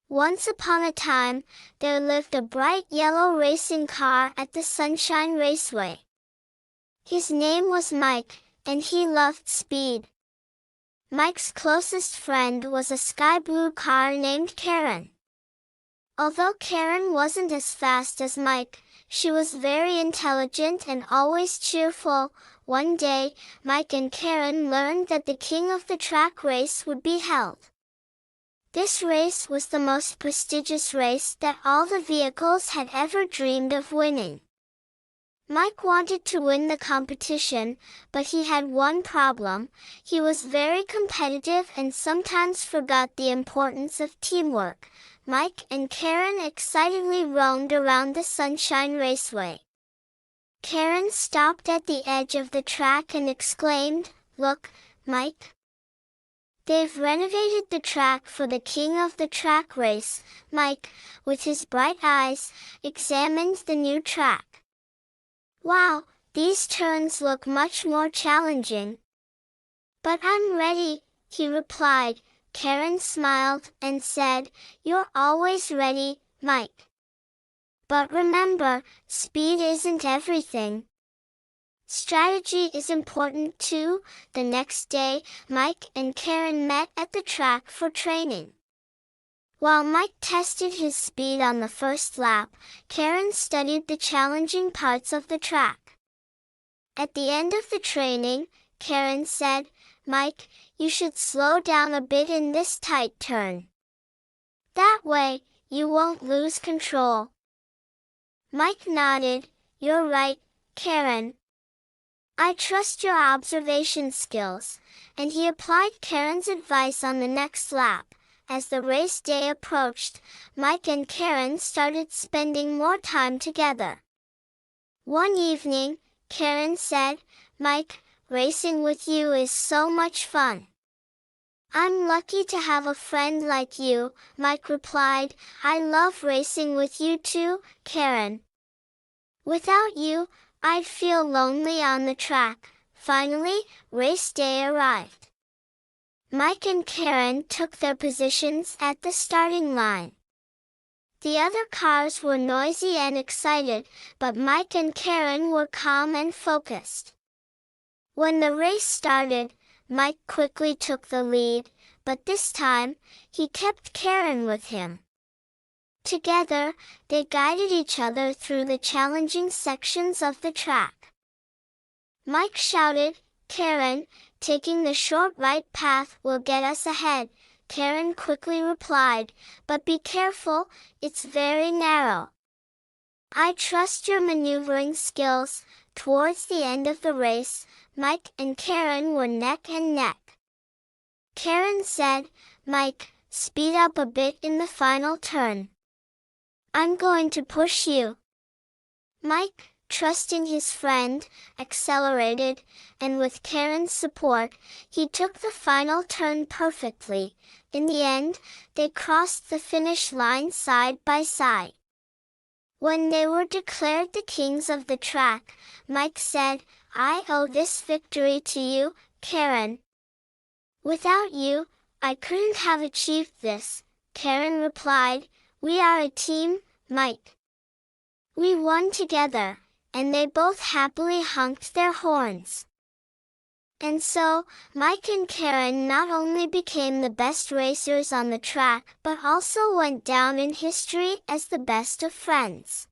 Once upon a time, there lived a bright yellow racing car at the Sunshine Raceway. His name was Mike, and he loved speed. Mike's closest friend was a sky blue car named Karen. Although Karen wasn't as fast as Mike, she was very intelligent and always cheerful. One day, Mike and Karen learned that the king of the track race would be held. This race was the most prestigious race that all the vehicles had ever dreamed of winning. Mike wanted to win the competition, but he had one problem. He was very competitive and sometimes forgot the importance of teamwork. Mike and Karen excitedly roamed around the Sunshine Raceway. Karen stopped at the edge of the track and exclaimed, "Look, Mike! They've renovated the track for the king of the track race." Mike, with his bright eyes, examined the new track. "Wow, these turns look much more challenging." "But I'm ready," he replied. Karen smiled and said, "You're always ready, Mike. But remember, speed isn't everything. Strategy is important too." The next day, Mike and Karen met at the track for training. While Mike tested his speed on the first lap, Karen studied the challenging parts of the track. At the end of the training, Karen said, "Mike, you should slow down a bit in this tight turn. That way, you won't lose control." Mike nodded. "You're right, Karen. I trust your observation skills," and he applied Karen's advice on the next lap. As the race day approached, Mike and Karen started spending more time together. One evening, Karen said, "Mike, racing with you is so much fun." "I'm lucky to have a friend like you," Mike replied. "I love racing with you too, Karen. Without you, I'd feel lonely on the track." Finally, race day arrived. Mike and Karen took their positions at the starting line. The other cars were noisy and excited, but Mike and Karen were calm and focused. When the race started, Mike quickly took the lead, but this time, he kept Karen with him. Together, they guided each other through the challenging sections of the track. Mike shouted, "Karen, taking the short right path will get us ahead." Karen quickly replied, "But be careful, it's very narrow." "I trust your maneuvering skills." Towards the end of the race, Mike and Karen were neck and neck. Karen said, "Mike, speed up a bit in the final turn. I'm going to push you." Mike, trusting his friend, accelerated, and with Karen's support, he took the final turn perfectly. In the end, they crossed the finish line side by side. When they were declared the kings of the track, Mike said, "I owe this victory to you, Karen. Without you, I couldn't have achieved this." Karen replied, "We are a team, Mike. We won together," and they both happily honked their horns. And so, Mike and Karen not only became the best racers on the track but also went down in history as the best of friends.